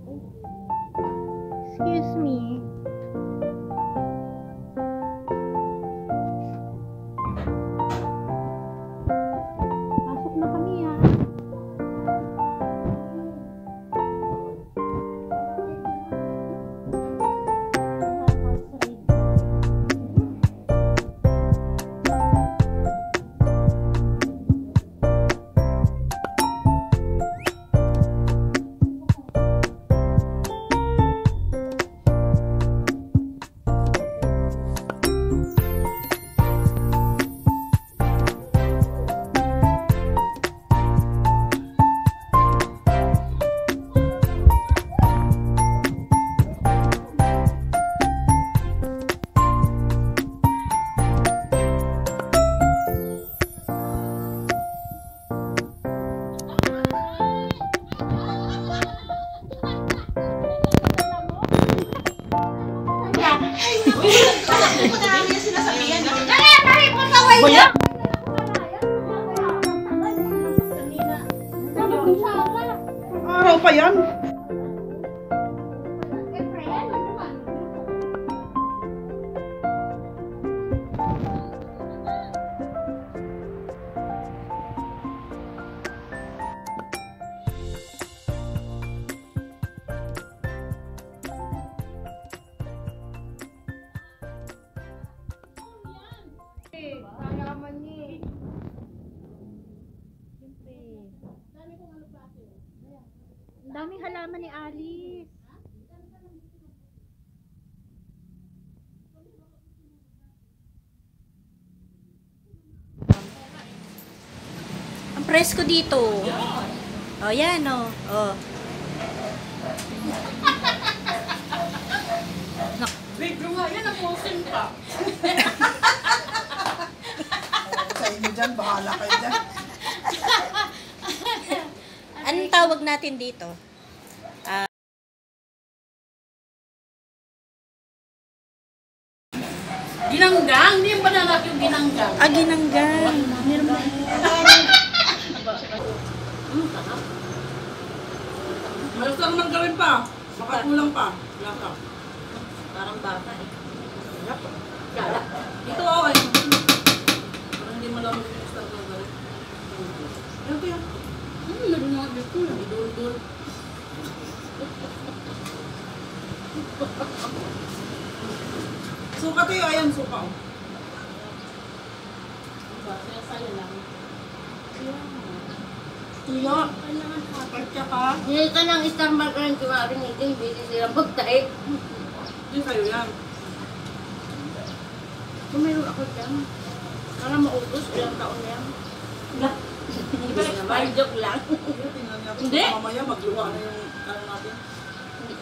Excuse me. Pasok na kami ah. Kuya? Araw pa yan? Ang daming halaman ni Alice. Ang presko dito. Oh, yan oh. Oh. Video nga yan, naposin pa. Sa inyo dyan, bahala kayo dyan. Anong tawag natin dito? Ginanggang, hindi yung banana yung ginanggang. Ginanggang. Malas lang naman gawin pa. Baka kulang pa. Laka. Parang bata eh. Kala. Ito okay. Parang hindi mo lang mag-start ng gawin. Ano kaya? Nagunod dito. Idul-dul. Suka tayo. Ayan, suka. Kaya sa'yo lang. Tuyo. Pagka ka. Hindi ka ng Star Mark rin kumarin ito. Busy silang mag-type. Hindi sa'yo yan. Kung meron ako dyan, para maubos, ilang taon yan. Hindi ba expired joke lang? Hindi. Mamaya magluwa na yung ano natin. Hindi.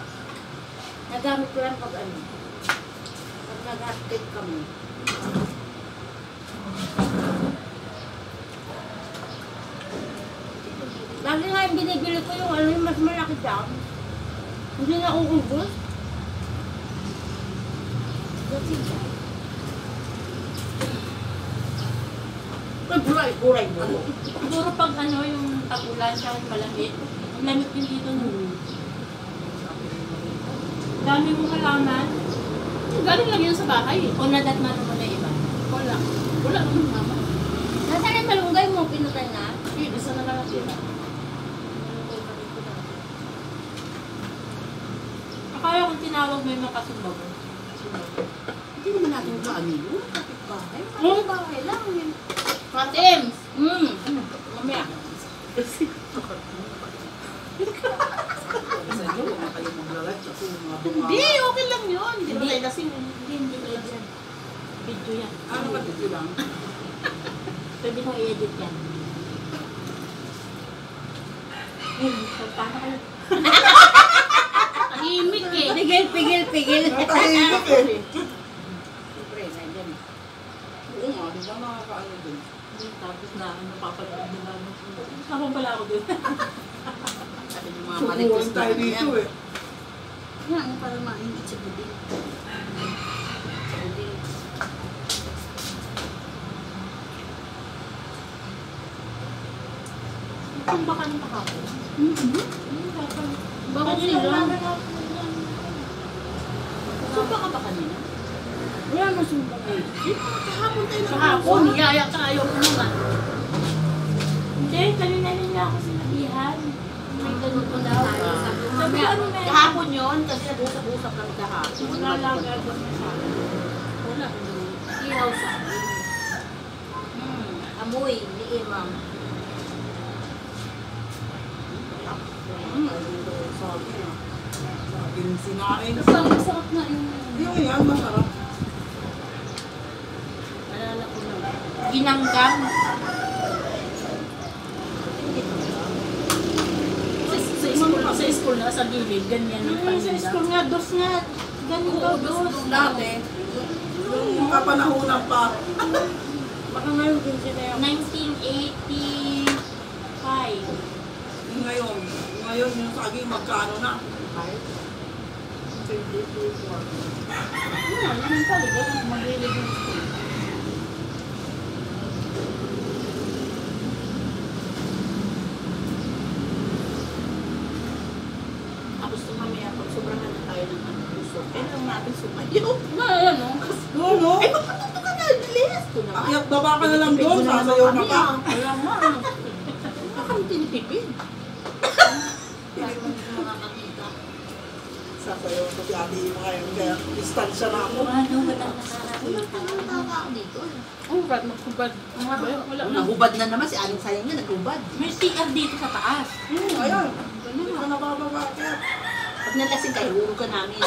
Nagamit ko lang pag ano. Pag nag-active kami. Lagi nga yung binibili ko yung ano yung mas malaki dyan. Hindi na uubos. That's it. Buray mo. Siguro pag ano yung tag-ulan siya malamig, ang lamig din dito nun. Dami mong halaman. Galing lang yun sa bahay. O nadatman mo na iba. Wala. Wala naman mama. Nasaan yung malunggay mo? Pinutay na? Yun, isa na lang sila. Akala kong tinawag mo yung makasubag. Hindi naman natin kaano yun. Kapit bahay. Hmm? Bahay lang yun. Matims! Mamaya. Sa inyo, huwag na kayo mag-live kasi mga bunga. Hindi, okay lang yun. Hindi ba tayo lasing? Hindi pwede yan. Video yan. Ano ba dito lang? Pwede mo i-edit yan. Paano kayo? Tahimik eh. Pigil. Natahimik eh. Siyempre, nandiyan. Oo nga, di ba nakakaano din? Tapos na napapanood nila. Ako pala ako dun. Sabi ng mga Sukuhan marites tayo dito eh. Yan, parang mainit sa buding. Buding. Ang baka ng pakako. Bakit Kanina sila? lang. Sumpa ka ba kanina? Wala na sumpa. Kahapon tayo Kahapon, niyaya ka. Ayaw ko naman. Hindi, kanina nila ako sinabihan. May galuto na tayo. Sabi ano meron? Kahapon yun, kasi nag-usap-usap kami kahapon. Nalalaga ko niya sa akin. Wala. Ihaw sa amoy ni Imam. Yung sinain. Masarap na yung... Yung yan, masarap. Alala ko na. Ginanggang. Sa school na, sa gilid, ganyan yung Sa paninda. school nga, dos nga. Ganito, dos. Dati, yung kapanahonan pa. Baka ngayon din sila yung 1985. Ngayon yung saging magkano na? Ano naman pala, ganun, maglilig yung school. Tapos mamaya, pag sobrahan na tayo ng ano, puso, kailangan natin sumayo. Ano? Oo, no? Eh, matuto ka na, bilis! Akyat baba ka na lang doon, sasayaw ka pa. Wala nga. Baka kami tinitipid. nakakakita. Sasayaw ko si ate yung ngayon, kaya distansya na ako. Ano, ba't ang nakakakita? Tama ako dito. Oh, ba't magkubad? Wala na. Nahubad na naman, si Aling Sayang na naghubad. May CR dito sa taas. Ayun, hindi ka nabababa. Kaya Pag nalasing kayo, urog ka namin.